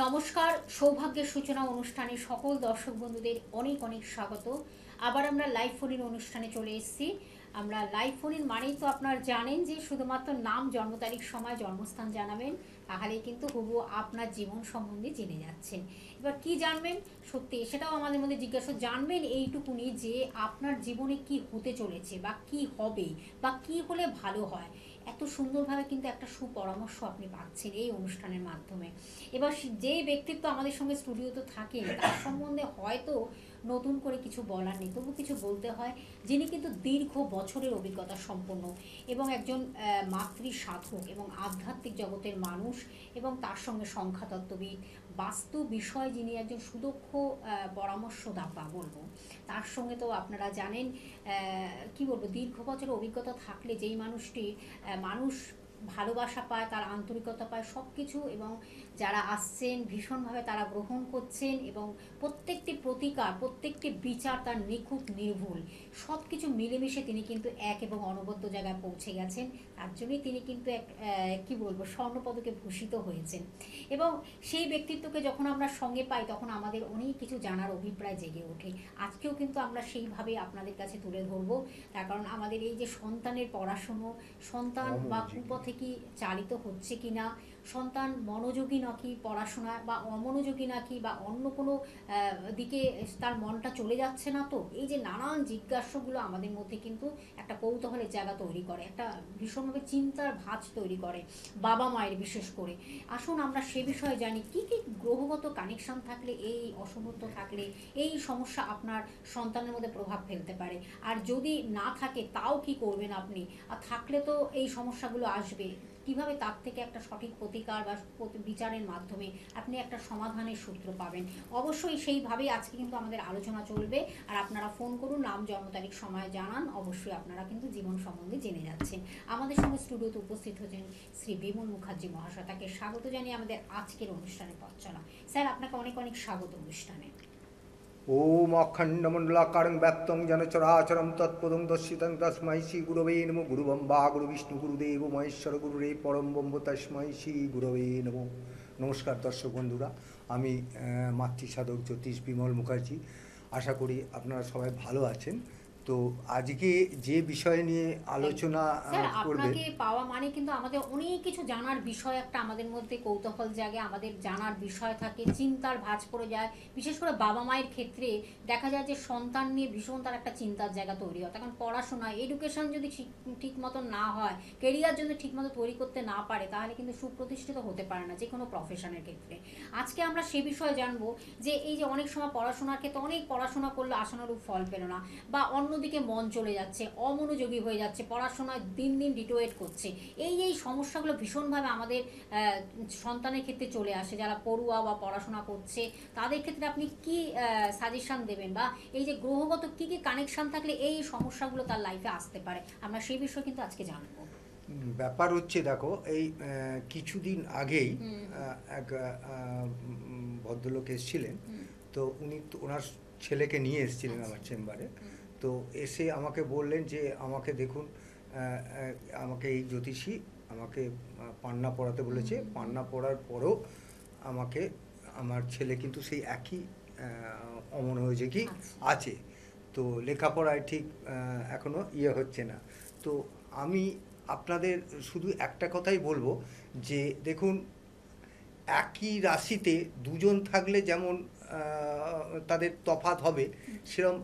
নমস্কার, সৌভাগ্যের সূচনা অনুষ্ঠানে সকল দর্শক বন্ধুদের অনেক অনেক স্বাগত। আবার আমরা লাইভ ফোনের অনুষ্ঠানে চলে এসেছি। আমরা লাইভ ফোনের মানেই তো আপনারা জানেন যে শুধুমাত্র নাম, জন্ম তারিখ, সময়, জন্মস্থান জানাবেন, তাহলেই কিন্তু হুবহু আপনার জীবন সম্বন্ধে জেনে যাচ্ছেন। এবার কি জানবেন, সত্যি সেটাও আমাদের মধ্যে জিজ্ঞাসা জানবেন এইটুকুনি যে আপনার জীবনে কি হতে চলেছে বা কি হবে বা কি হলে ভালো হয়। এত সুন্দরভাবে কিন্তু একটা সুপরামর্শ আপনি পাচ্ছেন এই অনুষ্ঠানের মাধ্যমে। এবার যে ব্যক্তিত্ব আমাদের সঙ্গে স্টুডিওতে থাকেন তার সম্বন্ধে হয়তো নতুন করে কিছু বলার নেই, তবু কিছু বলতে হয়। যিনি কিন্তু দীর্ঘ বছরের অভিজ্ঞতা সম্পন্ন এবং একজন মাতৃ সাধক এবং আধ্যাত্মিক জগতের মানুষ, এবং তার সঙ্গে সংখ্যাতত্ত্ববিদ, বাস্তু বিষয় যিনি একজন সুদক্ষ পরামর্শদাতা বলবো। তার সঙ্গে তো আপনারা জানেন কি বলবো, দীর্ঘ বছরের অভিজ্ঞতা থাকলে যেই মানুষটি মানুষ ভালোবাসা পায়, তার আন্তরিকতা পায়, সব কিছু, এবং যারা আসছেন ভীষণভাবে তারা গ্রহণ করছেন, এবং প্রত্যেকটি প্রতিকার, প্রত্যেকটি বিচার তার নিখুঁত, নির্ভুল, সব কিছু মিলেমিশে তিনি কিন্তু এক এবং অনবদ্য জায়গায় পৌঁছে গেছেন। তার জন্যই তিনি কিন্তু এক কি বলবো, স্বর্ণপদকে ভূষিত হয়েছেন। এবং সেই ব্যক্তিত্বকে যখন আমরা সঙ্গে পাই তখন আমাদের অনেক কিছু জানার অভিপ্রায় জেগে ওঠে। আজকেও কিন্তু আমরা সেইভাবে আপনাদের কাছে তুলে ধরবো। তার কারণ আমাদের এই যে সন্তানের পড়াশুনো, সন্তান বা কুপথে কি চালিত হচ্ছে কি না, সন্তান মনোযোগী নাকি পড়াশোনা, বা অমনোযোগী নাকি, বা অন্য কোনো দিকে তার মনটা চলে যাচ্ছে না, তো এই যে নানান জিজ্ঞাসাগুলো আমাদের মধ্যে কিন্তু একটা কৌতূহলের জায়গা তৈরি করে, একটা ভীষণভাবে চিন্তার ভাঁজ তৈরি করে বাবা মায়ের বিশেষ করে। আসুন আমরা সে বিষয়ে জানি কি কি গ্রহগত কানেকশন থাকলে, এই অসমর্থ থাকলে এই সমস্যা আপনার সন্তানের মধ্যে প্রভাব ফেলতে পারে, আর যদি না থাকে তাও কি করবেন আপনি, আর থাকলে তো এই সমস্যাগুলো আসবে, কিভাবে তার থেকে একটা সঠিক প্রতিকার বা বিচারের মাধ্যমে আপনি একটা সমাধানের সূত্র পাবেন। অবশ্যই সেইভাবেই আজকে কিন্তু আমাদের আলোচনা চলবে। আর আপনারা ফোন করুন, নাম, জন্ম তারিখ, সময় জানান, অবশ্যই আপনারা কিন্তু জীবন সম্বন্ধে জেনে যাচ্ছেন। আমাদের সঙ্গে স্টুডিওতে উপস্থিত হচ্ছেন শ্রী বিমল মুখার্জি মহাশয়, তাকে স্বাগত জানিয়ে আমাদের আজকের অনুষ্ঠানে পথ চলা। স্যার, আপনাকে অনেক অনেক স্বাগত অনুষ্ঠানে। ওম অখণ্ডমণ্ডলাকারং ব্যক্তং যেন চরাচরম তৎপদং দর্শিতং তস্मै শ্রী গুরবে নমঃ। গুরুব্রহ্মা গুরুবিষ্ণু গুরুদেব মহেশ্বর গুরুরে পরম ব্রহ্ম তস্मै শ্রী গুরবে নমঃ। নমস্কার দর্শক বন্ধুরা, আমি মাতৃসাধক জ্যোতিষ বিমল মুখার্জি। আশা করি আপনারা সবাই ভালো আছেন। তো আজকে যে বিষয় নিয়ে আলোচনা স্যার, করবেন। আপনাকে পাওয়া মানে কিন্তু আমাদের অনেক কিছু জানার বিষয়, একটা আমাদের মধ্যে কৌতূহল জাগে, আমাদের জানার বিষয় থাকে, চিন্তার ভাঁজ পড়ে যায়। বিশেষ করে বাবা মায়ের ক্ষেত্রে দেখা যায় যে সন্তান নিয়ে ভীষণ তার একটা চিন্তার জায়গা তৈরি হয়। তখন পড়াশোনা, এডুকেশন যদি ঠিক মতো না হয়, কেরিয়ার যদি ঠিক মতো তৈরি করতে না পারে, তাহলে কিন্তু সুপ্রতিষ্ঠিত হতে পারে না যে কোনো প্রফেশনের ক্ষেত্রে। আজকে আমরা সে বিষয়ে জানবো যে এই যে অনেক সময় পড়াশোনার ক্ষেত্রে অনেক পড়াশোনা করলে আশানুরূপ ফল পেল না, বা অন্যদিকে মন চলে যাচ্ছে, অমনোযোগী হয়ে যাচ্ছে, পড়াশোনায় দিন দিন ডিটোয়েট করছে, এই সমস্যাগুলো ভীষণভাবে আমাদের সন্তানের ক্ষেত্রে চলে আসে। যারা পড়ুয়া বা পড়াশোনা করছে তাদের ক্ষেত্রে আপনি কি সাজেশন দেবেন, বা এই যে গ্রহগত কি কি কানেকশন থাকলে এই সমস্যাগুলো তার লাইফে আসতে পারে, আমরা সেই বিষয়ে কিন্তু আজকে জানবো। ব্যাপার হচ্ছে, দেখো, এই কিছুদিন আগেই এক ভদ্রলোক এসেছিলেন। তো উনি তো ওনার ছেলেকে নিয়ে এসেছিলেন আচ্ছা। আমার চেম্বারে। তো এসে আমাকে বললেন যে আমাকে দেখুন, আমাকে এই জ্যোতিষী আমাকে পান্না পড়াতে বলেছে। পান্না পড়ার পরও আমাকে আমার ছেলে কিন্তু সেই একই অমনোযোগী আচ্ছা। আছে। তো লেখাপড়ায় ঠিক এখনও ইয়ে হচ্ছে না। তো আমি আপনাদের শুধু একটা কথাই বলবো যে দেখুন, একই রাশিতে দুজন থাকলে যেমন তাদের তফাৎ হবে, সেরকম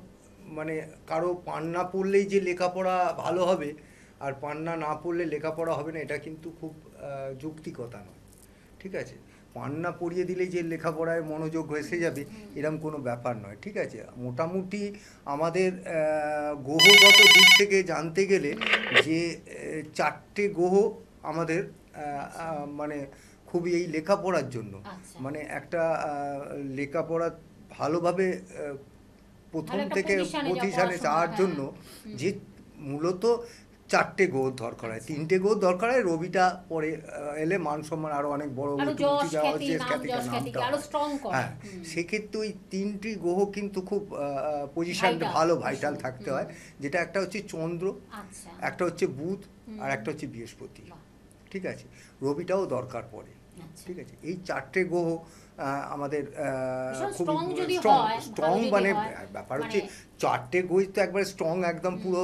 মানে কারো পান্না পড়লেই যে লেখাপড়া ভালো হবে আর পান্না না পড়লে লেখাপড়া হবে না, এটা কিন্তু খুব যৌক্তিকতা নয়। ঠিক আছে? পান্না পড়িয়ে দিলেই যে লেখাপড়ায় মনোযোগ এসে যাবে, এরম কোনো ব্যাপার নয়। ঠিক আছে? মোটামুটি আমাদের গ্রহগত দিক থেকে জানতে গেলে যে চারটে গ্রহ আমাদের আচ্ছা। মানে খুবই এই লেখাপড়ার জন্য, আচ্ছা। মানে একটা লেখাপড়া ভালোভাবে ভালো প্রথম একটা থেকে পজিশনে যা পজিশানে পড়াশোনা, যাওয়ার হ্যাঁ। জন্য যে মূলত চারটে গ্রহ দরকার হয়, আচ্ছা। তিনটে গ্রহ দরকার হয়। রবিটা পরে এলে মান সম্মান আরও অনেক বড় আরো একটু উঁচু যশ যাওয়া খ্যাতি, হচ্ছে, নাম খ্যাতিটা যশ খ্যাতিকে নামটা আরো হয়। স্ট্রং করে। হ্যাঁ, সেক্ষেত্রে ওই তিনটি গ্রহ কিন্তু খুব পজিশানটা ভাইটাল ভালো, ভাইটাল ভীষণ। থাকতে হয়। যেটা একটা হচ্ছে চন্দ্র, আচ্ছা। একটা হচ্ছে বুধ, আর একটা হচ্ছে বৃহস্পতি। বাহ। ঠিক আছে? রবিটাও দরকার পড়ে। আচ্ছা। ঠিক আছে? এই চারটে গ্রহ আমাদের ভীষণ খুব strong যদি স্ট্রং হয়, স্ট্রং ভালো যদি মানে হয়, ব্যাপার মানে হচ্ছে চারটে গ্রহ তো একবারে স্ট্রং একদম পুরো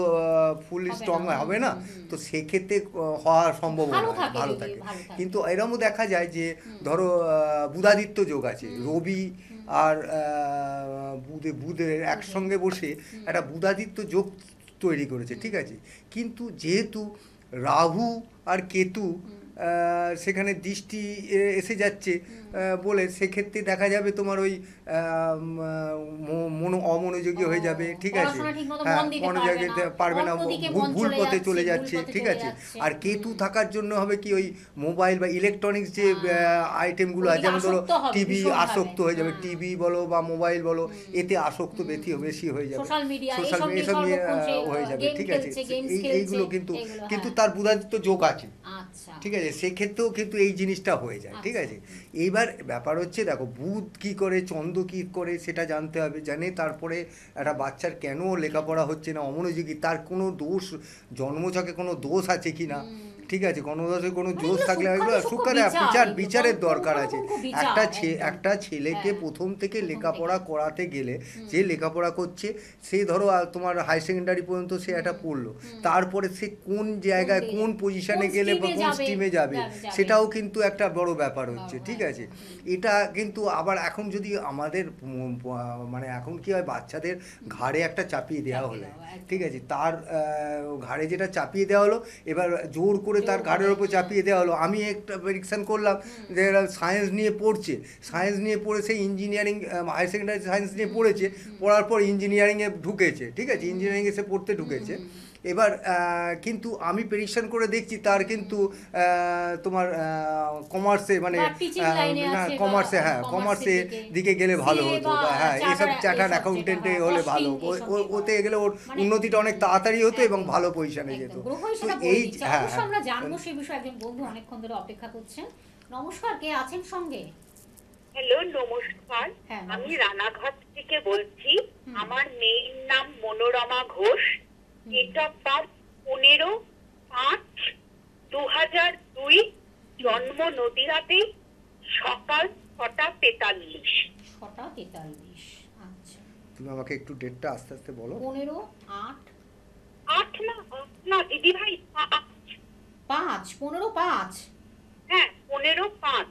ফুলি হবে স্ট্রং না, হবে না, হুম। তো সেক্ষেত্রে হওয়ার সম্ভাবনা ভালো হয়, থাকে ভালো যদি, থাকে। ভালো থাকে। কিন্তু এরমও দেখা যায় যে হুম। ধরো বুধাদিত্য যোগ আছে, হুম। রবি হুম। আর বুধের বুধের। একসঙ্গে বসে হুম। একটা বুধাদিত্য যোগ তৈরি করেছে, হুম। ঠিক আছে। কিন্তু যেহেতু রাহু আর কেতু হুম। সেখানে দৃষ্টি এসে যাচ্ছে, হুম। বলে সেক্ষেত্রে দেখা যাবে তোমার ওই অমনোযোগী ও, হয়ে যাবে, ঠিক আছে। পড়াশোনা ঠিক মতো হ্যাঁ, মন দিতে পারবে মনোযোগী না, পারবে না, অন্যদিকে ভুল মন ভুল চলে পথে চলে ভুল যাচ্ছে, পথে ঠিক চলে আছে। যাচ্ছে। আর কেতু থাকার জন্য হবে কি ওই মোবাইল বা ইলেকট্রনিক্স যে আইটেমগুলো আছে, ওইদিকে যেমন ধরো আসক্ত হবে টিভি ভীষণভাবে। আসক্ত হয়ে যাবে, হ্যাঁ। টিভি বলো বা মোবাইল বলো, হুম। এতে আসক্ত হুম। বেশি হয়ে যাবে। সোশ্যাল মিডিয়া সোশ্যাল এইসব মিডিয়া নিয়ে এসব নিয়ে সর্বক্ষণ সে হয়ে যাবে, গেম ঠিক আছে। খেলছে, গেমস খেলছে, এইগুলো কিন্তু, এইগুলো, কিন্তু হ্যাঁ। তার বুধাদিত্য যোগ আছে, আচ্ছা। ঠিক আছে, সেক্ষেত্রেও কিন্তু এই জিনিসটা হয়ে যায়, ঠিক আচ্ছা। আছে। এইবার ব্যাপার হচ্ছে দেখো বুধ কি করে চন্দ্র কি করে সেটা জানতে হবে, জানে তারপরে একটা বাচ্চার কেন লেখাপড়া হচ্ছে না, অমনোযোগী, তার কোনো দোষ, জন্মছকে কোনো দোষ আছে কি না, হুম। ঠিক আছে, কোনো দোষে কোনো মানে জোশ এগুলো থাকলে এগুলো সূক্ষ্মাতি সূক্ষ্ম বিচার, এগুলো বিচারের দরকার আছে। পুঙ্খানুপুঙ্খ বিচার একদম। একটা ছেলেকে হ্যাঁ, প্রথম থেকে প্রথম লেখাপড়া থেকে। করাতে গেলে, হুম। যে লেখাপড়া করছে, সে ধরো তোমার হাই সেকেন্ডারি পর্যন্ত সে একটা হুম। পড়লো, হুম। তারপরে সে কোন জায়গায় দিকে কোন যাবে? পজিশনে কোন গেলে বা স্ট্রিমে কোন যাবে? স্ট্রিমে যাবে, যাবে। সেটাও কিন্তু একটা বড় ব্যাপার হচ্ছে, বাবা, ঠিক আছে। একদম। হুম। এটা কিন্তু আবার এখন যদি আমাদের মানে এখন কি হয়, বাচ্চাদের ঘাড়ে একটা চাপিয়ে দেওয়া চাপিয়ে হলো, দেওয়া, একদম। ঠিক আছে, তার ঘাড়ে যেটা চাপিয়ে দেওয়া হলো, এবার জোর করে তার জোর ঘাড়ের করে, ওপর চাপিয়ে দেওয়া হলো। আমি একটা প্রেডিকশন করলাম হুম। যে এরা সায়েন্স নিয়ে পড়ছে, সায়েন্স নিয়ে পড়ে সে ইঞ্জিনিয়ারিং, হায়ার সেকেন্ডারি সায়েন্স নিয়ে পড়েছে, পড়ার পর ইঞ্জিনিয়ারিংয়ে ঢুকেছে, ঠিক আছে, ইঞ্জিনিয়ারিংয়ে সে পড়তে ঢুকেছে। এবার কিন্তু আমি প্রেডিকশন করে দেখছি তার কিন্তু তোমার কমার্সে মানে বা টিচিং লাইনে না আছে, বা কমার্সে, হ্যাঁ কমার্সের কমার্সে দিকে, দিকে গেলে ভালো সিএ হতো, বা বা হ্যাঁ এইসব চার্টার্ড এসব যেটা অ্যাকাউন্টেন্টে হয়, হলে ভালো, কস্টিং এইসব নিয়ে ওতে পড়া। গেলে ওর মানে উন্নতিটা অনেক তাড়াতাড়ি হতো এবং একদম, ভালো পজিশনে যেত। একদম গ্রহই তো সেটা বলে এই দিচ্ছে। হ্যাঁ অবশ্যই হ্যাঁ আমরা জানবো সেই বিষয়ে। একজন বন্ধু অনেকক্ষণ ধরে অপেক্ষা করছেন। নমস্কার, কে আছেন সঙ্গে? হ্যালো, নমস্কার। হ্যাঁ, আমি নমস্কার। রানাঘাট থেকে বলছি। হুম। আমার মেয়ের নাম Manorama Ghosh. Date of birth 15/5/2002। জন্ম নদিয়াতে, সকাল 6:43। 6:43। আচ্ছা। তুমি আমাকে একটু ডেটটা আস্তে আস্তে বলো। 15/8। 8 না, না দিদি ভাই, 5, 15/5। হ্যাঁ 15/5।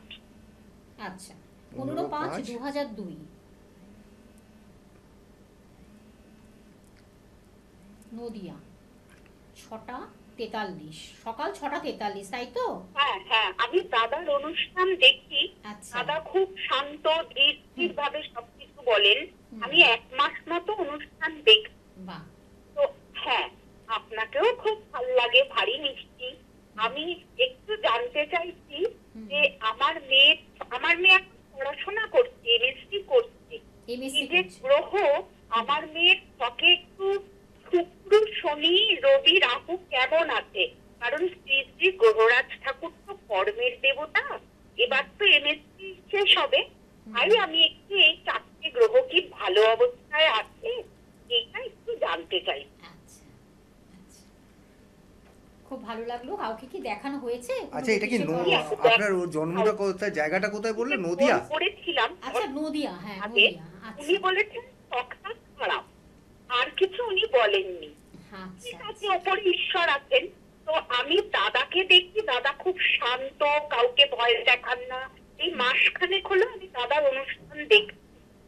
আচ্ছা, 15/5/2002। নদিয়া, 6:43, সকাল 6:43, তাই তো? হ্যাঁ হ্যাঁ, আমি দাদার অনুষ্ঠান দেখি। আচ্ছা। দাদা খুব শান্ত, ধীর ভাবে সবকিছু বলেন। আমি 1 মাস মতো অনুষ্ঠান দেখি। বাহ। তো হ্যাঁ, আপনাকেও খুব ভালো লাগে, ভারী মিষ্টি। আমি একটু জানতে চাইছি যে আমার মেয়ে এখন পড়াশোনা করছে, এমএসসি করছে। এমএসসি এই যে করছে। গ্রহ, আমার মেয়ের ত্বকে একটু শুক্র, শনি, রবি, রাহু কেমন আছে? কারণ শ্রী শ্রী গ্রহরাজ ঠাকুর তো কর্মের দেবতা। এবার তো এমএসসি শেষ হবে, তাই আমি একটু এই 4টে গ্রহ কি ভালো অবস্থায় আছে এইটা একটু জানতে চাই। আচ্ছা, আচ্ছা। খুব ভালো লাগলো। কাউকে কি দেখানো হয়েছে? কোনো আচ্ছা, এটা কি জ্যোতিষের পরামর্শ? আপনার ওর জন্মটা কোথায়, জায়গাটা কোথায় বললে? নদিয়া? ফোন করেছিলাম আচ্ছা, নদিয়া, হ্যাঁ আগে। নদিয়া। আচ্ছা, উনি বলেছেন ত্বকটা খারাপ, আর কিছু উনি বলেননি। আচ্ছা, ঠিক আছে, আচ্ছা। ওপরে ঈশ্বর আছেন। তো আমি দাদাকে দেখি, দাদা খুব শান্ত, কাউকে ভয় দেখান না। এই মাসখানেক হলো আমি দাদার অনুষ্ঠান দেখি।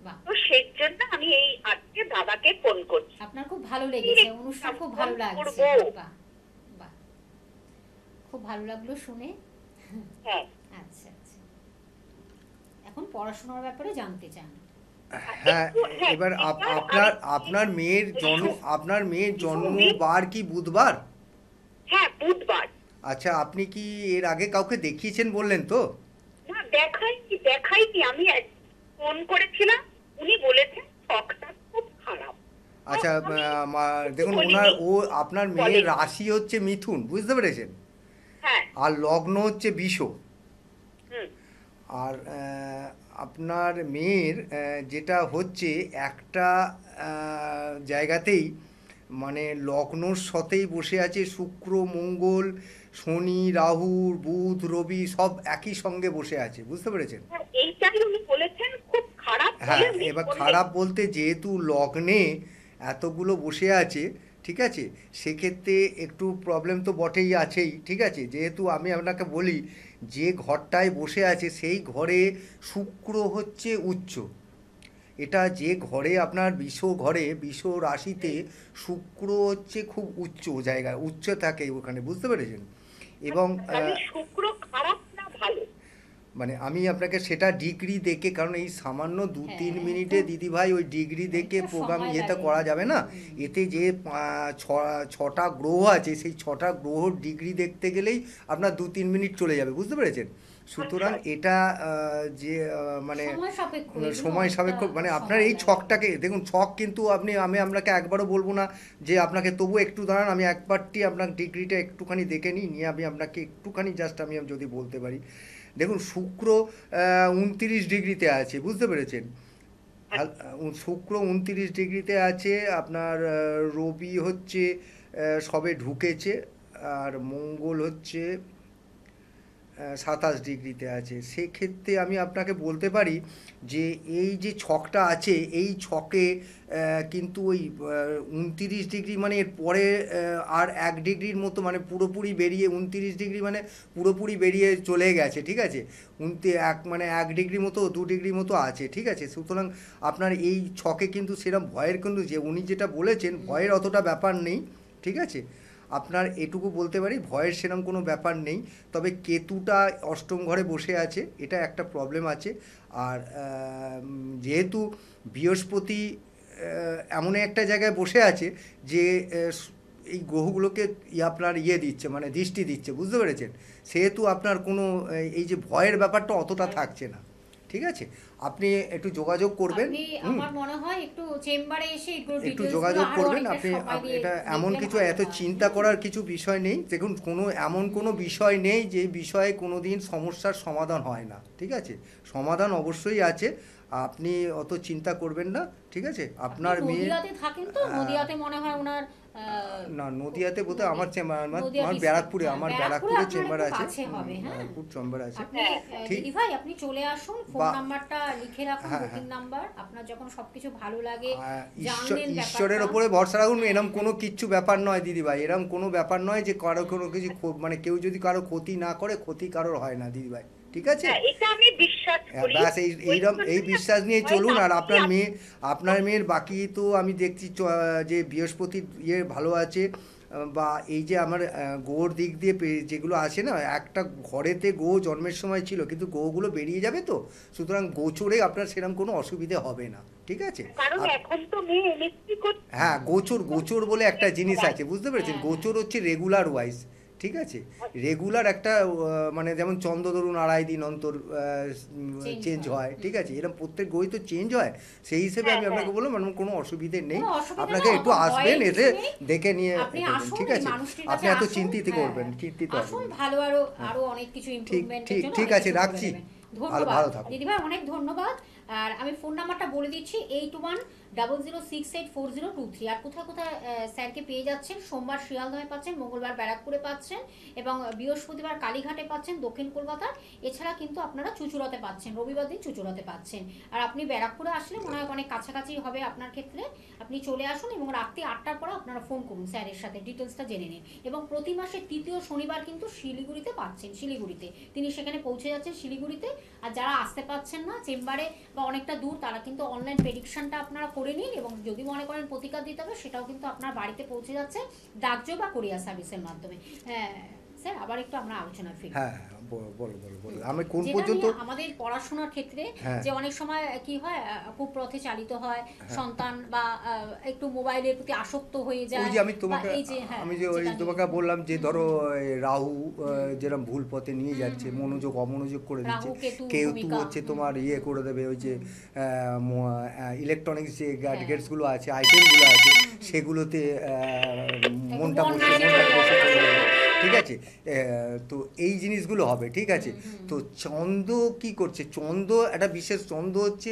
বাহ। তো সেই জন্য আমি এই আজকে দাদাকে ফোন করছি। আপনার খুব ভালো লেগেছে অনুষ্ঠান, খুব ভালো লাগছে। করবো। বাহ, বাহ, খুব ভালো লাগলো শুনে। হ্যাঁ আচ্ছা, আচ্ছা। এখন পড়াশোনার ব্যাপারে জানতে চান? হ্যাঁ, হ্যাঁ, এবার এবার আপনার আমি- আপনার মেয়ের জন্মবার কি বুধবার? হ্যাঁ, বুধবার। আচ্ছা, আপনি কি এর আগে কাউকে দেখিয়েছেন বললেন তো? না, দেখাইনি। আমি ফোন করেছিলাম, উনি বলেছেন ত্বকটা খুব খারাপ। আচ্ছা, আমি দেখুন বলিনি। আপনার মেয়ের বলেনি। রাশি হচ্ছে মিথুন, বুঝতে পেরেছেন, হ্যাঁ। আর লগ্ন হচ্ছে বিষ। হুম। আর আপনার মেয়ের যেটা হচ্ছে একটা জায়গাতেই, মানে লগ্নর সাথেই বসে আছে শুক্র, মঙ্গল, শনি, রাহু, বুধ, রবি সব একই সঙ্গে বসে আছে, বুঝতে পেরেছেন? হ্যাঁ, এইটাই উনি বলেছেন। হ্যাঁ, উনি এবার বললেন, খারাপ বলতে যেহেতু লগ্নে এতগুলো বসে আছে, ঠিক আছে, সেক্ষেত্রে একটু প্রবলেম তো বটেই আছেই, ঠিক আছে। যেহেতু আমি আপনাকে বলি যে ঘরটায় বসে আছে সেই ঘরে শুক্র হচ্ছে উচ্চ, এটা যে ঘরে আপনার বিষ রাশিতে শুক্র হচ্ছে খুব উচ্চ জায়গায়, উচ্চ থাকে ওখানে, বুঝতে পেরেছেন। এবং তাহলে শুক্র খারাপ না ভালো? মানে আমি আপনাকে সেটা ডিগ্রি দেখে, কারণ এই সামান্য দু হ্যাঁ, তিন একটু- মিনিটে দিদিভাই ওই ডিগ্রি দেখে একটু প্রোগ্রাম সময় ইয়েটা লাগে। করা যাবে না। হুম। এতে যে ছটা গ্রহ আছে, সেই ছটা গ্রহর ডিগ্রি দেখতে গেলেই আপনার 2-3 মিনিট চলে যাবে, বুঝতে পেরেছেন। সুতরাং আচ্ছা। এটা যে মানে সময় সাপেক্ষ, এগুলো সময় সাপেক্ষ, অনেকটা মানে আপনার সময় এই লাগে। ছকটাকে দেখুন, ছক কিন্তু আমি আপনাকে একবারও বলবো না যে আপনাকে, তবু একটু দাঁড়ান, আমি একবারটি আপনার ডিগ্রিটা একটুখানি দেখে নিই, আমি আপনাকে একটুখানি জাস্ট আমি যদি বলতে পারি। দেখুন শুক্র 29 ডিগ্রিতে আছে, বুঝতে পেরেছেন। শুক্র 29 ডিগ্রিতে আছে আপনার। রবি হচ্ছে সবে ঢুকেছে, আর মঙ্গল হচ্ছে 27 ডিগ্রিতে আছে। সেক্ষেত্রে আমি আপনাকে বলতে পারি যে এই যে ছকটা আছে, এই ছকে কিন্তু ওই 29 ডিগ্রি মানে এর পরে আর 1 ডিগ্রির মতো, মানে পুরোপুরি বেরিয়ে 29 ডিগ্রি মানে পুরোপুরি বেরিয়ে চলে গেছে, ঠিক আছে। মানে 1 ডিগ্রি মতো 2 ডিগ্রি মতো আছে, ঠিক আছে। সুতরাং আপনার এই ছকে কিন্তু সেরকম ভয়ের, কিন্তু যে উনি যেটা বলেছেন ভয়ের অতটা ব্যাপার নেই, ঠিক আছে। আপনার এটুকু বলতে পারি ভয়ের সেরকম কোনো ব্যাপার নেই। তবে কেতুটা অষ্টম ঘরে বসে আছে, এটা একটা প্রবলেম আছে। আর যেহেতু বৃহস্পতি এমন একটা জায়গায় বসে আছে যে এই গ্রহগুলোকে আপনার দিচ্ছে, মানে দৃষ্টি দিচ্ছে, বুঝতে পেরেছেন। সেহেতু আপনার কোনো এই যে ভয়ের ব্যাপারটা অতটা থাকছে না, ঠিক আছে। আপনি একটু যোগাযোগ করবেন। আপনি আমার মনে হয় একটু চেম্বারে এসে এগুলো একটু ডিটেইলস যোগাযোগ আরো করবেন অনেকটা আপনি। সময় দিয়ে এটা এমন দেখলে কিছু ভালো এত হয়। চিন্তা করার কিছু বিষয় নেই। দেখুন এমন কোনো বিষয় নেই যে বিষয়ে কোনো দিন সমস্যার সমাধান হয় না, ঠিক আছে। সমাধান অবশ্যই আছে, আপনি অত চিন্তা করবেন না, ঠিক আছে। আপনি আপনার মেয়ে নদিয়াতে থাকেন তো? নদিয়াতে মনে হয় ওনার না, নদিয়াতে বোধহয় আমার চেম্বার, নদিয়া আমার ডিস্ট্রিক্ট, ব্যারাকপুরে, হ্যাঁ, আমার ব্যারাকপুরে ব্যারাকপুরে আপনার চেম্বার একটু আছে, কাছে হবে, হ্যাঁ। ব্যারাকপুর চেম্বার আছে। আপনি ঠিক। দিদি ভাই আপনি চলে আসুন, ফোন বা নাম্বারটা লিখে রাখুন, হ্যাঁ, বুকিং হ্যাঁ। নাম্বার। আপনার যখন সবকিছু ভালো লাগে, ঈশ্বরের জানলেন ব্যাপারটা। ওপরে ভরসা রাখুন। হ্যাঁ, এরম হ্যাঁ। কোনো কিচ্ছু ব্যাপার নয় দিদিভাই, এরম কোনো ব্যাপার নয় যে কারো কোনো কিছু মানে কেউ যদি কারো ক্ষতি না করে, ক্ষতি কারোর হয় না দিদিভাই, ঠিক আছে। হ্যাঁ, এটা আমি বিশ্বাস করি। ব্যাস ওই এই জন্যই বিশ্বাস নিয়ে হয় চলুন। আর আপনি আপনার মেয়ের বাকি তো আমি দেখছি যে বৃহস্পতির ভালো আছে। বা এই যে আমার গ্রহর দিক দিয়ে যেগুলো আছে না, একটা ঘরেতে গ্রহ জন্মের সময় ছিল, কিন্তু গ্রহগুলো বেরিয়ে যাবে তো, সুতরাং গোচরে আপনার সেরকম কোনো অসুবিধে হবে না, ঠিক আছে। কারণ এখন তো মেয়ে এমএসসি করছে। হ্যাঁ, গোচর বলে একটা জিনিস আছে, বুঝতে পেরেছেন। হ্যাঁ, গোচর হচ্ছে রেগুলার ওয়াইজ, ঠিক আছে। রেগুলার একটা মানে যেমন চন্দ্র ধরুন 2.5 দিন অন্তর চেঞ্জ হয়, ঠিক আছে। এরকম প্রত্যেক গ্রহই তো চেঞ্জ হয়, সেই হিসেবে আমি আপনাকে বললাম মানে কোনো অসুবিধে নেই। কোনো অসুবিধা আপনাকে না, একটু অত আসবেন, ভয়ের এসে কিছু নেই। দেখে নিয়ে আপনি করবেন, আসুন, ঠিক এই আছে। মানুষটির আপনি কাছে এত আসুন, চিন্তিত হ্যাঁ, করবেন, চিন্তিত আসুন, হবেন না। ভালো আরো অনেক কিছু ইমপ্রুভমেন্টের জন্য ঠিক অনেক আছে, কিছু করে রাখছি। দেবেন। ভালো ধন্যবাদ থাকুন। দিদিভাই, অনেক ধন্যবাদ। আর আমি ফোন নাম্বারটা বলে দিচ্ছি 8100684023। আর কোথায় কোথায় স্যারকে পেয়ে যাচ্ছেন? সোমবার শিয়ালদহে পাচ্ছেন, মঙ্গলবার ব্যারাকপুরে পাচ্ছেন, এবং বৃহস্পতিবার কালীঘাটে পাচ্ছেন দক্ষিণ কলকাতার। এছাড়া কিন্তু আপনারা চুঁচুড়াতে পাচ্ছেন, রবিবার দিন চুঁচুড়াতে পাচ্ছেন। আর আপনি ব্যারাকপুরে আসলে মনে হয় অনেক কাছাকাছি হবে আপনার ক্ষেত্রে। আপনি চলে আসুন এবং রাত্রি 8টার পরে আপনারা ফোন করুন, স্যারের সাথে ডিটেলসটা জেনে নিন। এবং প্রতি মাসের 3য় শনিবার কিন্তু শিলিগুড়িতে পাচ্ছেন, শিলিগুড়িতে তিনি সেখানে পৌঁছে যাচ্ছেন শিলিগুড়িতে। আর যারা আসতে পারছেন না চেম্বারে বা অনেকটা দূর, তারা কিন্তু অনলাইন প্রেডিকশনটা আপনারা করে নিন। এবং যদি মনে করেন প্রতিকার দিতে হবে, সেটাও কিন্তু আপনার বাড়িতে পৌঁছে যাচ্ছে ডাকজো বা কোরিয়ার সার্ভিসের মাধ্যমে। হ্যাঁ স্যার, আবার একটু আমরা আলোচনা ফিরি। হ্যাঁ, বলো। আমি কোন যেটা পর্যন্ত নিয়ে আমাদের পড়াশোনার ক্ষেত্রে হ্যাঁ। যে অনেক সময় কি হয়, কুপথে চালিত হয় সন্তান, বা একটু মোবাইলের প্রতি আসক্ত হয়ে ওই যায়। যে আমি বা তোমাকে এই যে, হ্যাঁ, আমি যে ওই যেটা নিয়ে- তোমাকে বললাম যে ধরো রাহু যেরকম ভুল পথে নিয়ে যাচ্ছে, মনোযোগ অমনোযোগ করে দিচ্ছে। রাহু, কেতু, কেতু ভূমিকা, হচ্ছে তোমার করে দেবে ওই যে ইলেকট্রনিক্স যে গ্যাডগেটসগুলো আছে, আইটেমগুলো আছে, সেগুলোতে মনটা মন বসে বসে চলে যাবে। ঠিক আছে? তো এই জিনিসগুলো হবে, ঠিক আছে? তো চন্দ্র কি করছে, চন্দ্র একটা বিশেষ চন্দ্র হচ্ছে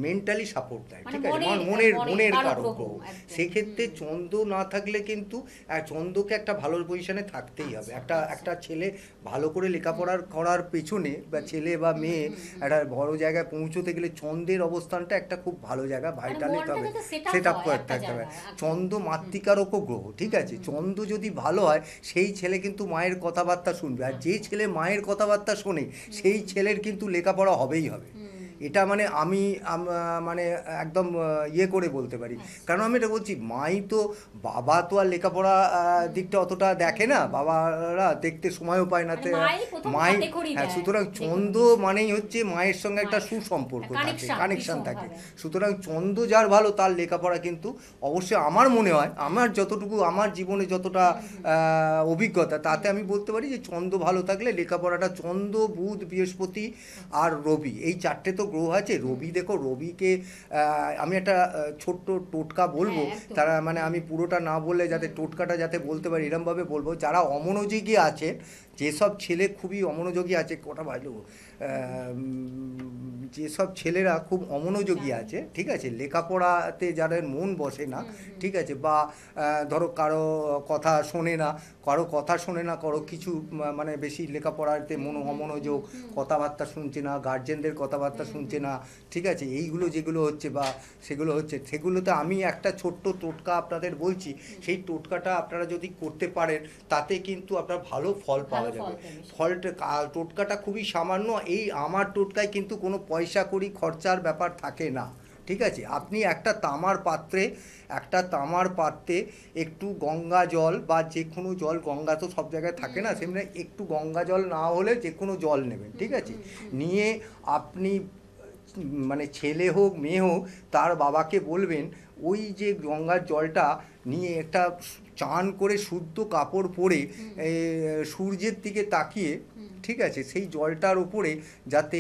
মেন্টালি সাপোর্ট দেয়, মানে ঠিক আছে? মনের মনের কারক কারক গ্রহ, গ্রহ। একদম। সেক্ষেত্রে চন্দ্র না থাকলে কিন্তু চন্দ্রকে একটা ভালো পজিশনে থাকতেই হবে। আচ্ছা। একটা ছেলে ভালো করে লেখাপড়ার করার পেছনে, বা ছেলে বা মেয়ে একটা বড় জায়গায় পৌঁছতে গেলে চন্দ্রের অবস্থানটা একটা খুব ভালো জায়গা, মানে ভাইটাল হতে মনটা হবে, যাতে সেট সেট আপ হয় করে একটা থাকতে হবে। জায়গায়, একদম। চন্দ্র মাতৃকারকও গ্রহ, ঠিক আছে? চন্দ্র যদি ভালো হয় সেই ছেলে কিন্তু মায়ের কথাবার্তা শুনবে, আর যে ছেলে মায়ের কথাবার্তা শোনে সেই ছেলের কিন্তু লেখাপড়া হবেই হবে। এটা মানে আমি মানে একদম ইয়ে করে বলতে পারি, কারণ আমি এটা বলছি, মাই তো, বাবা তো আর লেখাপড়া দিকটা অতটা দেখে না, বাবারা দেখতে সময়ও পায় না, মানে মাই প্রথম মাই, হাতেখড়ি হ্যাঁ, দেয় সুতরাং যে কোনো চন্দ্র কিছু। মানেই হচ্ছে মায়ের সঙ্গে একটা মায়ের সুসম্পর্ক থাকে, connection, কানেকশন থাকে। ভীষণভাবে। সুতরাং চন্দ্র যার ভালো তার লেখাপড়া কিন্তু অবশ্যই, আমার মনে হয়, আমার যতটুকু আমার জীবনে যতটা অভিজ্ঞতা, তাতে আমি বলতে পারি যে চন্দ্র ভালো থাকলে লেখাপড়াটা, চন্দ্র বুধ বৃহস্পতি আর রবি, এই চারটে তো গ্রহ আছে। রবি দেখো, রবিকে আমি একটা ছোট্ট টোটকা বলবো, হ্যাঁ, একদম। তারা মানে আমি পুরোটা না বললে যাতে টোটকাটা যাতে বলতে পারি এরমভাবে বলবো, যারা অমনোযোগী আছে, যেসব ছেলে খুবই অমনোযোগী আছে, কটা বাজলো, যেসব ছেলেরা খুব অমনোযোগী আছে, ঠিক আছে, লেখাপড়াতে যাদের মন বসে না, ঠিক আছে, বা ধরো কারো কথা শোনে না, কারো কিছু মানে বেশি লেখাপড়াতে অমনোযোগ, কথাবার্তা শুনছে না, গার্জেনদের কথাবার্তা শুনছে না, ঠিক আছে, এইগুলো যেগুলো হচ্ছে বা সেগুলো হচ্ছে, সেগুলোতে আমি একটা ছোট্ট টোটকা আপনাদের বলছি, সেই টোটকাটা আপনারা যদি করতে পারেন তাতে কিন্তু আপনার ভালো ফল পাওয়া যাবে। টোটকাটা খুবই সামান্য, এই আমার টোটকায় কিন্তু কোনো পয়সা কড়ি খরচার ব্যাপার থাকে না, ঠিক আছে? আপনি একটা তামার পাত্রে একটু গঙ্গা জল বা যে কোনো জল, গঙ্গা তো সব জায়গায় থাকে না, সেমনি একটু গঙ্গা জল না হলে যে কোনো জল নেবেন, ঠিক আছে? নিয়ে আপনি মানে ছেলে হোক মেয়ে হোক, তার বাবাকে বলবেন ওই যে গঙ্গার জলটা নিয়ে একটা চান করে শুদ্ধ কাপড় পরে সূর্যের দিকে তাকিয়ে, ঠিক আছে, সেই জলটার উপরে যাতে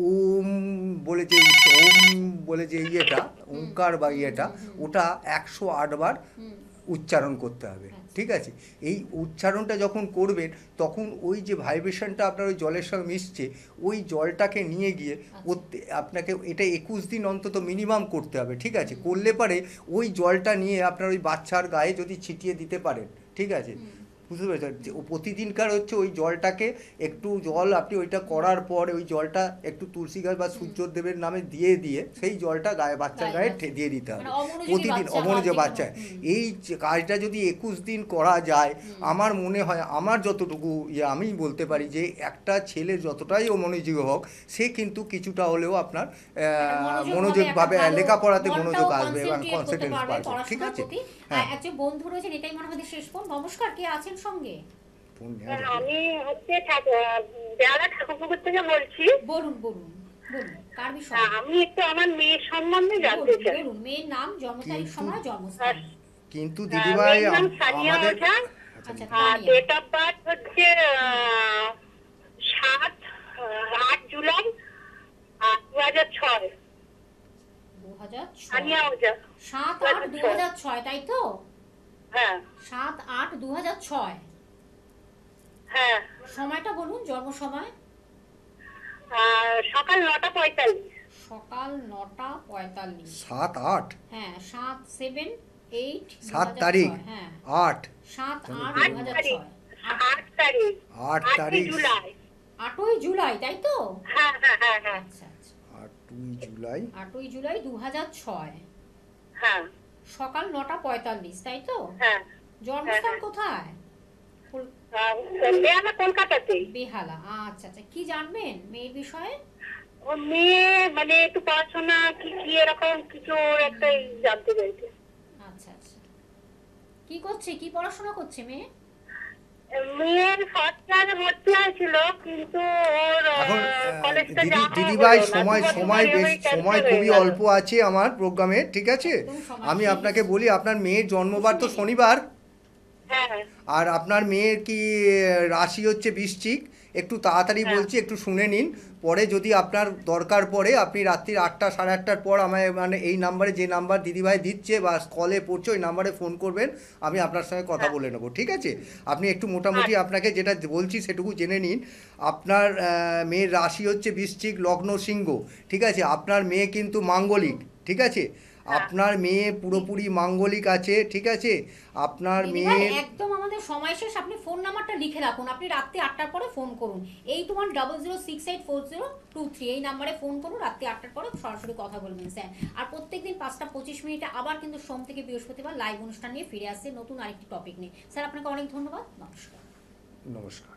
ওম বলে যে ইয়েটা, ওঙ্কার বা ইয়েটা, ওটা 108 বার উচ্চারণ করতে হবে, ঠিক আছে? এই উচ্চারণটা যখন করবেন তখন ওই যে ভাইব্রেশনটা আপনার ওই জলের সঙ্গে মিশছে, ওই জলটাকে নিয়ে গিয়ে আপনাকে এটা 21 দিন অন্তত মিনিমাম করতে হবে, ঠিক আছে? করলে পারে ওই জলটা নিয়ে আপনার ওই বাচ্চার গায়ে যদি ছিটিয়ে দিতে পারেন, ঠিক আছে? বুঝতে পেরেছেন? যে প্রতিদিনকার হচ্ছে ওই জলটাকে একটু জল আপনি ওইটা করার পর ওই জলটা একটু তুলসী গাছ বা সূর্যদেবের নামে দিয়ে সেই জলটা বাচ্চার গায়ে দিয়ে দিতে হবে প্রতিদিন, অমনোযোগী বাচ্চায়। এই কাজটা যদি 21 দিন করা যায়, আমার মনে হয়, আমার যতটুকু আমি বলতে পারি যে একটা ছেলে যতটাই অমনোযোগী হোক, সে কিন্তু কিছুটা হলেও আপনার মনোযোগভাবে লেখাপড়াতে মনোযোগ আসবে এবং কনসেন্ট্রেট পাবে, ঠিক আছে? একজন বন্ধু রয়েছেন, এটাই মনে হয় শেষ ফোন। নমস্কার, কে আছেন সঙ্গে? আমি হচ্ছে বেহালা ঠাকুরপুকুর থেকে বলছি। বলুন কার বিষয়ে? আমি একটু আমার মেয়ের সম্বন্ধে জানতে চাই। বলুন, মেয়ের নাম, জন্ম তারিখ, সময়, জন্মস্থান। কিন্তু দিদিভাই আমাদের ডেট অফ বার্থ হচ্ছে 8 জুলাই 2006। 7/8/2006, তাই তো? হ্যাঁ। 7/8/2006। হ্যাঁ। সময়টা বলুন, জন্ম সময়। সকাল 9:45। সকাল 9:45। 7/8। হ্যাঁ, 7/7/8। 7 তারিখ। হ্যাঁ, 8। 7/8/2006। 8 তারিখ। 8 তারিখ। 8 জুলাই। 8ই জুলাই, তাই তো? হ্যাঁ। আচ্ছা। 8ই জুলাই। 8ই জুলাই 2006। হ্যাঁ। সকাল 9:45, তাই তো? হ্যাঁ। জন্মস্থান কোথায়? বেহালা, কলকাতাতে। বেহালা। আচ্ছা। কি জানবেন মেয়ের বিষয়ে? ও মেয়ে মানে একটু পড়াশোনা কি এরকম কিছু একটা জানতে চাইছে। আচ্ছা। কি করছে, কি পড়াশোনা করছে মেয়ে? মেয়ের ফার্স্ট ইয়ারে ভর্তি হয়েছিল, কিন্তু ওর এখন কলেজটা দিদিভাই সময় খুবই অল্প আছে আমার প্রোগ্রামে, ঠিক আছে? আমি আপনাকে বলি, আপনার মেয়ের জন্মবার তো শনিবার, হ্যাঁ। আর আপনার মেয়ের কি রাশি হচ্ছে বৃশ্চিক, একটু তাড়াতাড়ি হ্যাঁ। বলছি, একটু শুনে নিন। পরে যদি আপনার দরকার পড়ে আপনি রাত্রির 8টা সাড়ে 8টার পর আমায় মানে এই নাম্বারে, যে নাম্বার দিদিভাই দিচ্ছে বা কলে পড়ছে, ওই নাম্বারে ফোন করবেন, আমি আপনার সঙ্গে কথা হ্যাঁ। বলে নেবো, ঠিক আছে? আপনি একটু মোটামুটি আপনাকে যেটা বলছি সেটুকু জেনে নিন। আপনার মেয়ের রাশি হচ্ছে বৃশ্চিক, লগ্ন সিংহ, ঠিক আছে? আপনার মেয়ে কিন্তু মাঙ্গলিক, ঠিক আছে? হ্যাঁ। আপনার মেয়ে পুরোপুরি মাঙ্গলিক আছে, ঠিক আছে? আপনার দিদিভাই মেয়ের একদম আমাদের সময় শেষ, আপনি ফোন নাম্বারটা লিখে রাখুন, আপনি রাত্রি 8টার পরে ফোন করুন, 8100684023, এই নাম্বারে ফোন করুন, রাত্রি 8টার পরে সরাসরি কথা বলবেন স্যার। আর প্রত্যেকদিন 5টা 25 মিনিটে আবার কিন্তু সোম থেকে বৃহস্পতিবার লাইভ অনুষ্ঠান নিয়ে ফিরে আসছে নতুন আরেকটি টপিক নিয়ে। স্যার আপনাকে অনেক ধন্যবাদ, নমস্কার। নমস্কার।